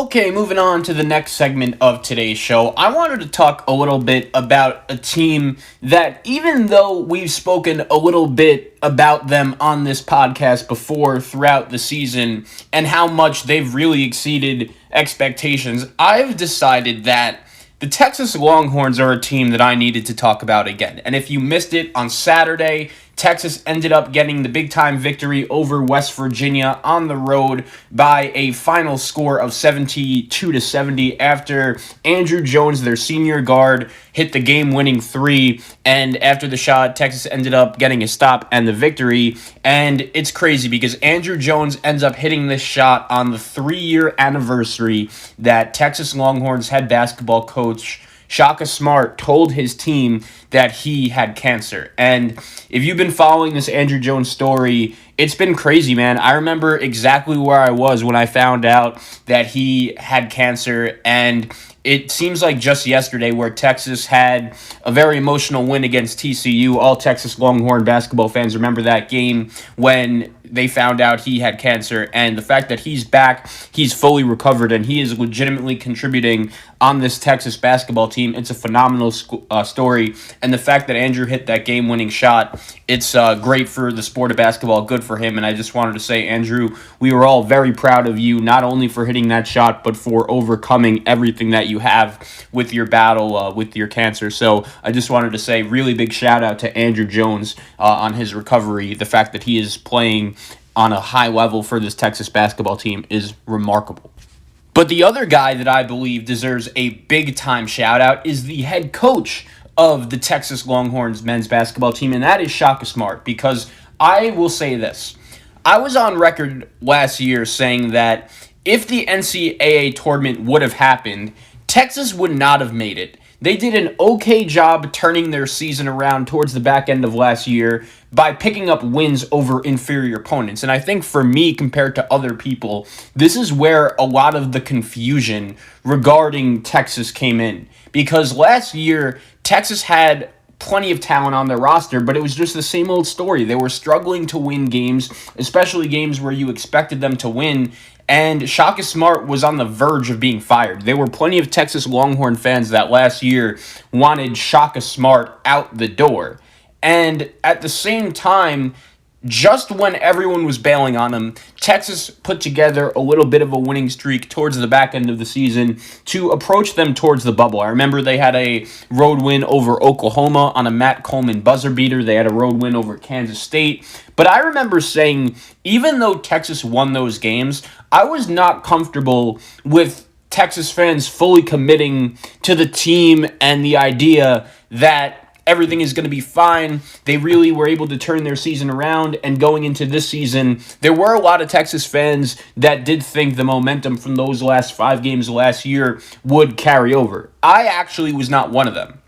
Okay, moving on to the next segment of today's show. I wanted to talk a little bit about a team that, even though we've spoken a little bit about them on this podcast before throughout the season and how much they've really exceeded expectations, I've decided that the Texas Longhorns are a team that I needed to talk about again. And if you missed it on Saturday, Texas ended up getting the big-time victory over West Virginia on the road by a final score of 72-70 after Andrew Jones, their senior guard, hit the game-winning three. And after the shot, Texas ended up getting a stop and the victory. And it's crazy because Andrew Jones ends up hitting this shot on the 3-year anniversary that Texas Longhorns head basketball coach Shaka Smart told his team that he had cancer. And if you've been following this Andrew Jones story, it's been crazy, man. I remember exactly where I was when I found out that he had cancer, and it seems like just yesterday where Texas had a very emotional win against TCU. All Texas Longhorn basketball fans remember that game when they found out he had cancer, and the fact that he's back, he's fully recovered, and he is legitimately contributing on this Texas basketball team. It's a phenomenal story, and the fact that Andrew hit that game-winning shot, it's great for the sport of basketball, good for him, and I just wanted to say, Andrew, we were all very proud of you, not only for hitting that shot, but for overcoming everything that you have with your battle with your cancer. So I just wanted to say really big shout out to Andrew Jones on his recovery. The fact that he is playing on a high level for this Texas basketball team is remarkable. But the other guy that I believe deserves a big-time shout-out is the head coach of the Texas Longhorns men's basketball team, and that is Shaka Smart, because I will say this. I was on record last year saying that if the NCAA tournament would have happened, Texas would not have made it. They did an okay job turning their season around towards the back end of last year by picking up wins over inferior opponents. And I think for me, compared to other people, this is where a lot of the confusion regarding Texas came in. Because last year, Texas had plenty of talent on their roster, but it was just the same old story. They were struggling to win games, especially games where you expected them to win, and Shaka Smart was on the verge of being fired. There were plenty of Texas Longhorn fans that last year wanted Shaka Smart out the door. And at the same time, just when everyone was bailing on him, Texas put together a little bit of a winning streak towards the back end of the season to approach them towards the bubble. I remember they had a road win over Oklahoma on a Matt Coleman buzzer beater. They had a road win over Kansas State. But I remember saying, even though Texas won those games, I was not comfortable with Texas fans fully committing to the team and the idea that everything is going to be fine. They really were able to turn their season around, and going into this season, there were a lot of Texas fans that did think the momentum from those last 5 games last year would carry over. I actually was not one of them.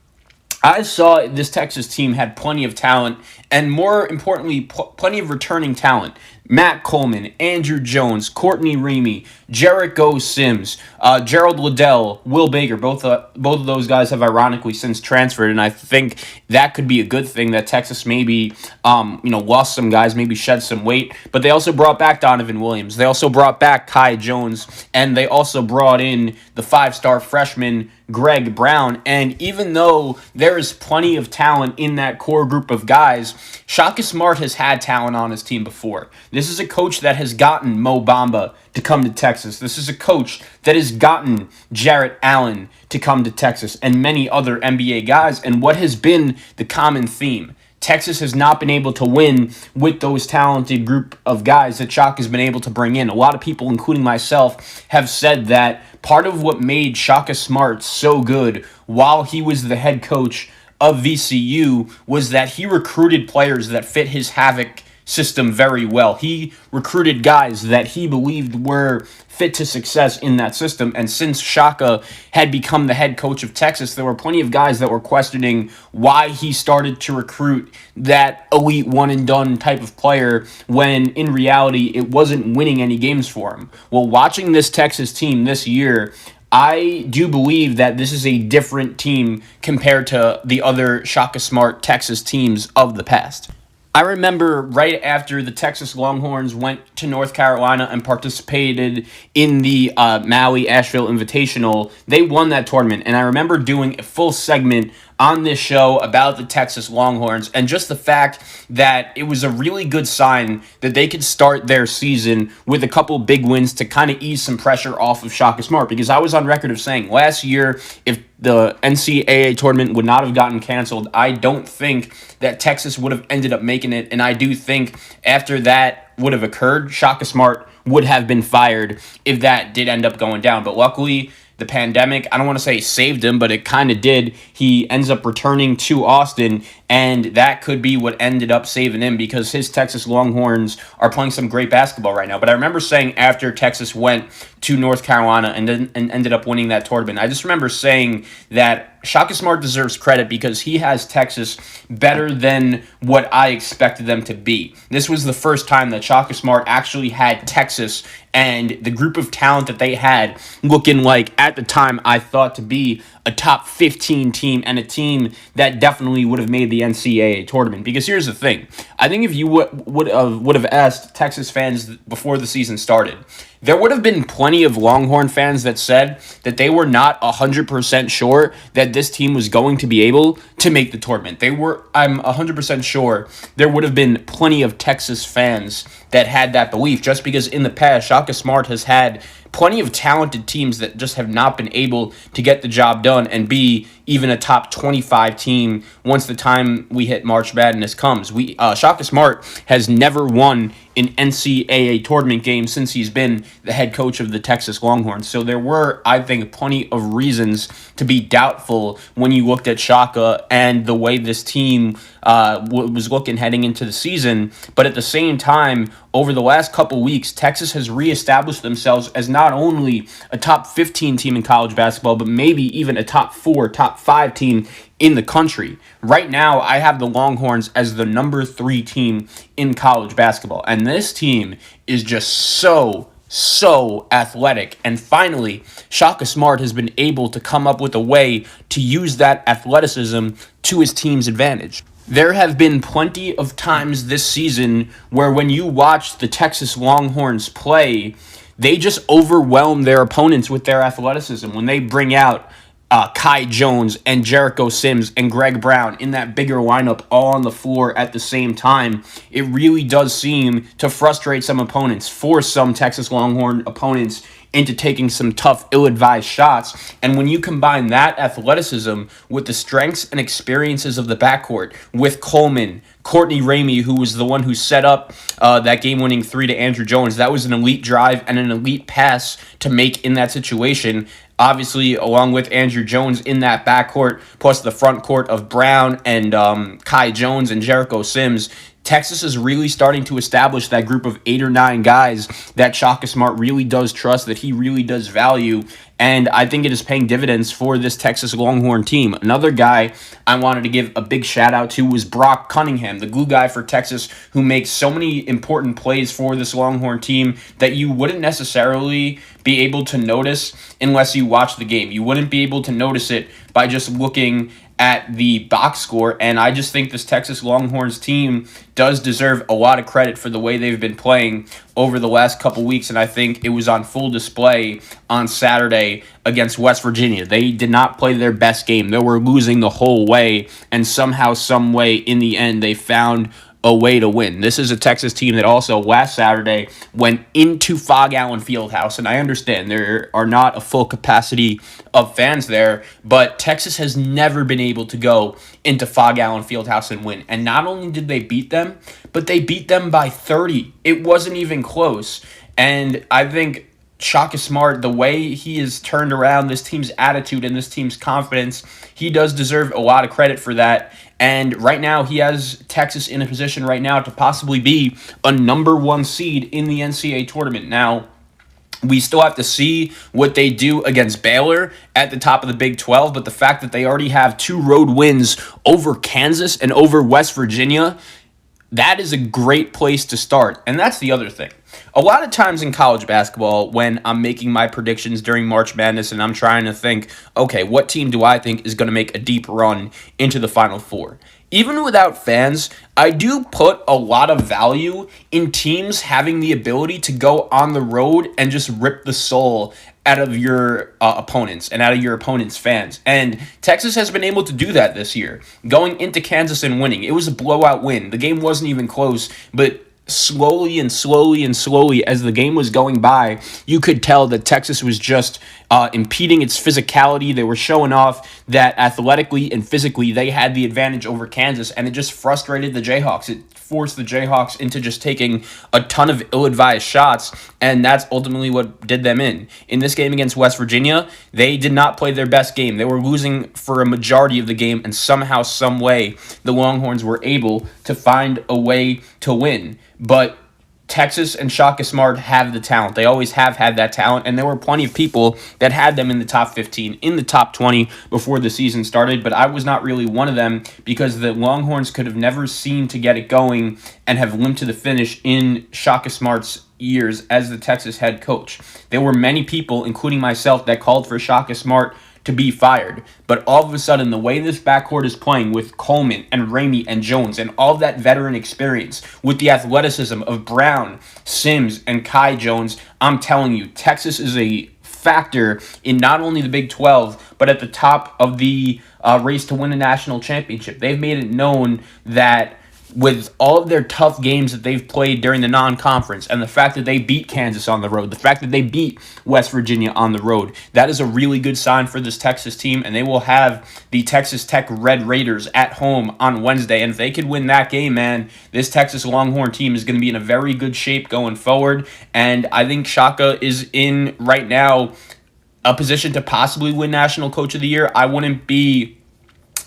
I saw this Texas team had plenty of talent, and more importantly, plenty of returning talent. Matt Coleman, Andrew Jones, Courtney Ramey, Jericho Sims, Gerald Liddell, Will Baker. Both of those guys have ironically since transferred, and I think that could be a good thing that Texas maybe lost some guys, maybe shed some weight. But they also brought back Donovan Williams. They also brought back Kai Jones, and they also brought in the 5-star freshman Greg Brown. And even though there is plenty of talent in that core group of guys, Shaka Smart has had talent on his team before. This is a coach that has gotten Mo Bamba to come to Texas. This is a coach that has gotten Jarrett Allen to come to Texas and many other NBA guys. And what has been the common theme? Texas has not been able to win with those talented group of guys that Shaka has been able to bring in. A lot of people, including myself, have said that part of what made Shaka Smart so good while he was the head coach of VCU was that he recruited players that fit his Havoc system very well. He recruited guys that he believed were fit to success in that system. And since Shaka had become the head coach of Texas, there were plenty of guys that were questioning why he started to recruit that elite one-and-done type of player when in reality it wasn't winning any games for him. Well, watching this Texas team this year, I do believe that this is a different team compared to the other Shaka Smart Texas teams of the past. I remember right after the Texas Longhorns went to North Carolina and participated in the Maui Asheville Invitational, they won that tournament. And I remember doing a full segment on this show about the Texas Longhorns and just the fact that it was a really good sign that they could start their season with a couple big wins to kind of ease some pressure off of Shaka Smart. Because I was on record of saying last year, if the NCAA tournament would not have gotten canceled, I don't think that Texas would have ended up making it. And I do think after that would have occurred, Shaka Smart would have been fired if that did end up going down. But luckily, the pandemic, I don't want to say saved him, but it kind of did. He ends up returning to Austin, and that could be what ended up saving him because his Texas Longhorns are playing some great basketball right now. But I remember saying after Texas went to North Carolina and ended up winning that tournament, I just remember saying that Shaka Smart deserves credit because he has Texas better than what I expected them to be. This was the first time that Shaka Smart actually had Texas and the group of talent that they had looking like, at the time, I thought to be a top 15 team and a team that definitely would have made the NCAA tournament. Because here's the thing. I think if you would have asked Texas fans before the season started, there would have been plenty of Longhorn fans that said that they were not 100% sure that this team was going to be able to make the tournament. I'm 100% sure there would have been plenty of Texas fans that had that belief, just because in the past, Shaka Smart has had plenty of talented teams that just have not been able to get the job done and be even a top 25 team once the time we hit March Madness comes. Shaka Smart has never won an NCAA tournament game since he's been the head coach of the Texas Longhorns. So there were, I think, plenty of reasons to be doubtful when you looked at Shaka and the way this team was looking heading into the season. But at the same time, over the last couple weeks, Texas has reestablished themselves as not only a top 15 team in college basketball, but maybe even a top 4, top 5 team in the country. Right now, I have the Longhorns as the number 3 team in college basketball. And this team is just so athletic. And finally, Shaka Smart has been able to come up with a way to use that athleticism to his team's advantage. There have been plenty of times this season where when you watch the Texas Longhorns play, they just overwhelm their opponents with their athleticism. When they bring out Kai Jones and Jericho Sims and Greg Brown in that bigger lineup all on the floor at the same time, it really does seem to frustrate some opponents, force some Texas Longhorn opponents into taking some tough, ill-advised shots. And when you combine that athleticism with the strengths and experiences of the backcourt, with Coleman, Courtney Ramey, who was the one who set up that game-winning 3 to Andrew Jones, that was an elite drive and an elite pass to make in that situation. Obviously, along with Andrew Jones in that backcourt, plus the front court of Brown and Kai Jones and Jericho Sims, Texas is really starting to establish that group of 8 or 9 guys that Shaka Smart really does trust, that he really does value, and I think it is paying dividends for this Texas Longhorn team. Another guy I wanted to give a big shout out to was Brock Cunningham, the glue guy for Texas, who makes so many important plays for this Longhorn team that you wouldn't necessarily be able to notice unless you watch the game. You wouldn't be able to notice it by just looking at the box score, and I just think this Texas Longhorns team does deserve a lot of credit for the way they've been playing over the last couple weeks, and I think it was on full display on Saturday against West Virginia. They did not play their best game. They were losing the whole way, and somehow, some way, in the end, they found a way to win. This is a Texas team that also last Saturday went into Fog Allen Fieldhouse, and I understand there are not a full capacity of fans there, but Texas has never been able to go into Fog Allen Fieldhouse and win. And not only did they beat them, but they beat them by 30. It wasn't even close. And I think Shaka Smart, the way he has turned around this team's attitude and this team's confidence, he does deserve a lot of credit for that. And right now, he has Texas in a position right now to possibly be a number 1 seed in the NCAA tournament. Now, we still have to see what they do against Baylor at the top of the Big 12, but the fact that they already have 2 road wins over Kansas and over West Virginia, that is a great place to start. And that's the other thing. A lot of times in college basketball, when I'm making my predictions during March Madness and I'm trying to think, okay, what team do I think is going to make a deep run into the Final Four? Even without fans, I do put a lot of value in teams having the ability to go on the road and just rip the soul out of your opponents and out of your opponent's fans. And Texas has been able to do that this year, going into Kansas and winning. It was a blowout win. The game wasn't even close, but slowly and slowly and slowly as the game was going by, you could tell that Texas was just impeding its physicality. They were showing off that athletically and physically they had the advantage over Kansas, and it just frustrated the Jayhawks. It forced the Jayhawks into just taking a ton of ill-advised shots, and that's ultimately what did them in. In this game against West Virginia, they did not play their best game. They were losing for a majority of the game, and somehow, some way, the Longhorns were able to find a way to win. But Texas and Shaka Smart have the talent. They always have had that talent, and there were plenty of people that had them in the top 15, in the top 20 before the season started, but I was not really one of them because the Longhorns could have never seemed to get it going and have limped to the finish in Shaka Smart's years as the Texas head coach. There were many people, including myself, that called for Shaka Smart to be fired. But all of a sudden, the way this backcourt is playing with Coleman and Ramey and Jones and all that veteran experience with the athleticism of Brown, Sims, and Kai Jones, I'm telling you, Texas is a factor in not only the Big 12, but at the top of the race to win a national championship. They've made it known that with all of their tough games that they've played during the non-conference and the fact that they beat Kansas on the road, the fact that they beat West Virginia on the road, that is a really good sign for this Texas team, and they will have the Texas Tech Red Raiders at home on Wednesday, and if they could win that game, man, this Texas Longhorn team is going to be in a very good shape going forward, and I think Shaka is in, right now, a position to possibly win National Coach of the Year. I wouldn't be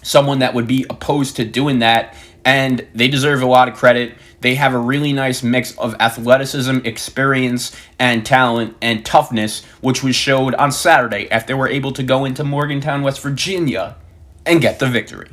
someone that would be opposed to doing that, and they deserve a lot of credit. They have a really nice mix of athleticism, experience, and talent and toughness, which was showed on Saturday after they were able to go into Morgantown, West Virginia, and get the victory.